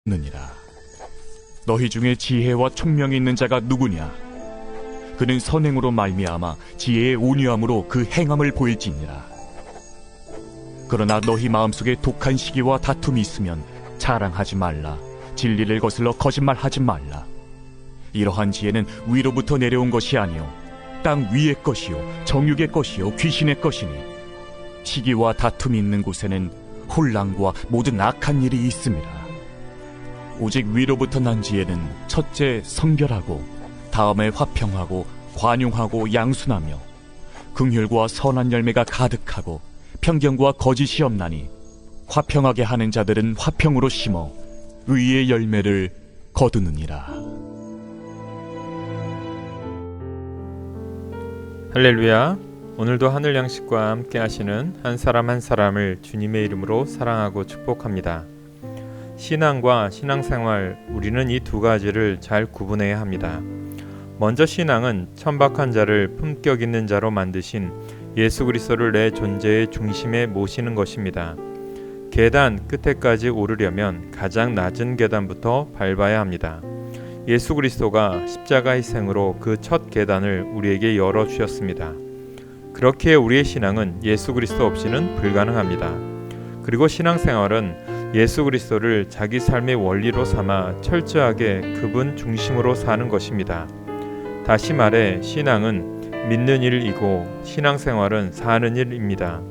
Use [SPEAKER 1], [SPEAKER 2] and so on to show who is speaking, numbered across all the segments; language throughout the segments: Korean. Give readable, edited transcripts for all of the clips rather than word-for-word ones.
[SPEAKER 1] 느니라. 너희 중에 지혜와 총명이 있는 자가 누구냐? 그는 선행으로 말미암아 지혜의 온유함으로 그 행함을 보일지니라. 그러나 너희 마음속에 독한 시기와 다툼이 있으면 자랑하지 말라. 진리를 거슬러 거짓말하지 말라. 이러한 지혜는 위로부터 내려온 것이 아니요 땅 위의 것이요 정육의 것이요 귀신의 것이니, 시기와 다툼이 있는 곳에는 혼란과 모든 악한 일이 있음이라. 오직 위로부터 난 지혜는 첫째 성결하고, 다음에 화평하고 관용하고 양순하며, 긍휼과 선한 열매가 가득하고 편견과 거짓이 없나니, 화평하게 하는 자들은 화평으로 심어 의의 열매를 거두느니라.
[SPEAKER 2] 할렐루야. 오늘도 하늘 양식과 함께 하시는 한 사람 한 사람을 주님의 이름으로 사랑하고 축복합니다. 신앙과 신앙생활, 우리는 이 두 가지를 잘 구분해야 합니다. 먼저 신앙은 천박한 자를 품격 있는 자로 만드신 예수 그리스도를 내 존재의 중심에 모시는 것입니다. 계단 끝에까지 오르려면 가장 낮은 계단부터 밟아야 합니다. 예수 그리스도가 십자가 희생으로 그 첫 계단을 우리에게 열어주셨습니다. 그렇기에 우리의 신앙은 예수 그리스도 없이는 불가능합니다. 그리고 신앙생활은 예수 그리스도를 자기 삶의 원리로 삼아 철저하게 그분 중심으로 사는 것입니다. 다시 말해 신앙은 믿는 일이고 신앙생활은 사는 일입니다.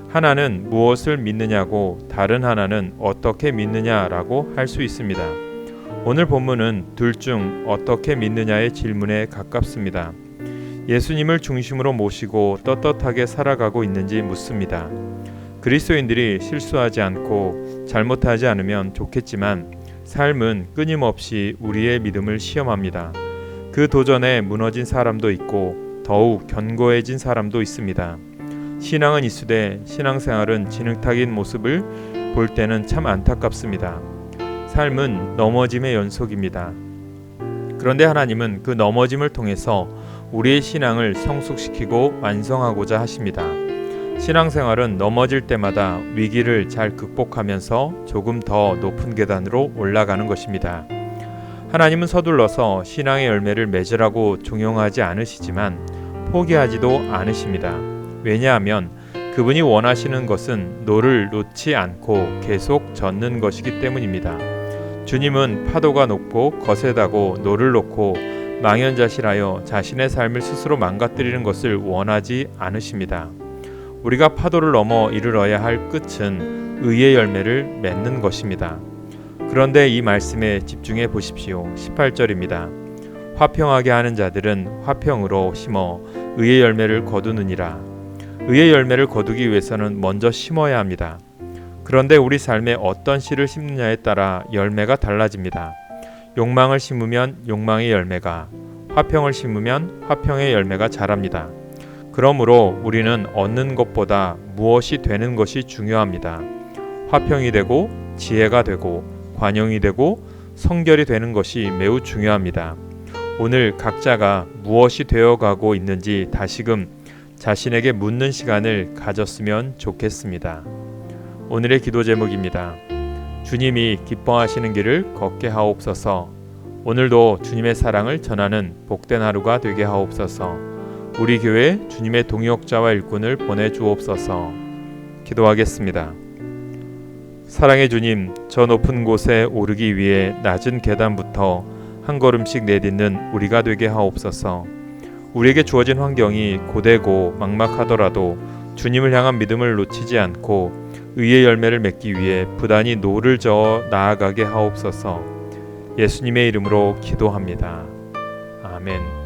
[SPEAKER 2] 하나는 무엇을 믿느냐고 다른 하나는 어떻게 믿느냐라고 할 수 있습니다. 오늘 본문은 둘 중 어떻게 믿느냐의 질문에 가깝습니다. 예수님을 중심으로 모시고 떳떳하게 살아가고 있는지 묻습니다. 그리스도인들이 실수하지 않고 잘못하지 않으면 좋겠지만 삶은 끊임없이 우리의 믿음을 시험합니다. 그 도전에 무너진 사람도 있고 더욱 견고해진 사람도 있습니다. 신앙은 이수되 신앙생활은 진흙탕인 모습을 볼 때는 참 안타깝습니다. 삶은 넘어짐의 연속입니다. 그런데 하나님은 그 넘어짐을 통해서 우리의 신앙을 성숙시키고 완성하고자 하십니다. 신앙생활은 넘어질 때마다 위기를 잘 극복하면서 조금 더 높은 계단으로 올라가는 것입니다. 하나님은 서둘러서 신앙의 열매를 맺으라고 종용하지 않으시지만 포기하지도 않으십니다. 왜냐하면 그분이 원하시는 것은 노를 놓지 않고 계속 젓는 것이기 때문입니다. 주님은 파도가 높고 거세다고 노를 놓고 망연자실하여 자신의 삶을 스스로 망가뜨리는 것을 원하지 않으십니다. 우리가 파도를 넘어 이르러야 할 끝은 의의 열매를 맺는 것입니다. 그런데 이 말씀에 집중해 보십시오. 18절입니다. 화평하게 하는 자들은 화평으로 심어 의의 열매를 거두느니라. 의의 열매를 거두기 위해서는 먼저 심어야 합니다. 그런데 우리 삶에 어떤 씨를 심느냐에 따라 열매가 달라집니다. 욕망을 심으면 욕망의 열매가, 화평을 심으면 화평의 열매가 자랍니다. 그러므로 우리는 얻는 것보다 무엇이 되는 것이 중요합니다. 화평이 되고 지혜가 되고 관용이 되고 성결이 되는 것이 매우 중요합니다. 오늘 각자가 무엇이 되어가고 있는지 다시금 자신에게 묻는 시간을 가졌으면 좋겠습니다. 오늘의 기도 제목입니다. 주님이 기뻐하시는 길을 걷게 하옵소서. 오늘도 주님의 사랑을 전하는 복된 하루가 되게 하옵소서. 우리 교회 주님의 동역자와 일꾼을 보내주옵소서. 기도하겠습니다. 사랑의 주님, 저 높은 곳에 오르기 위해 낮은 계단부터 한 걸음씩 내딛는 우리가 되게 하옵소서. 우리에게 주어진 환경이 고되고 막막하더라도 주님을 향한 믿음을 놓치지 않고 의의 열매를 맺기 위해 부단히 노를 저어 나아가게 하옵소서. 예수님의 이름으로 기도합니다. 아멘.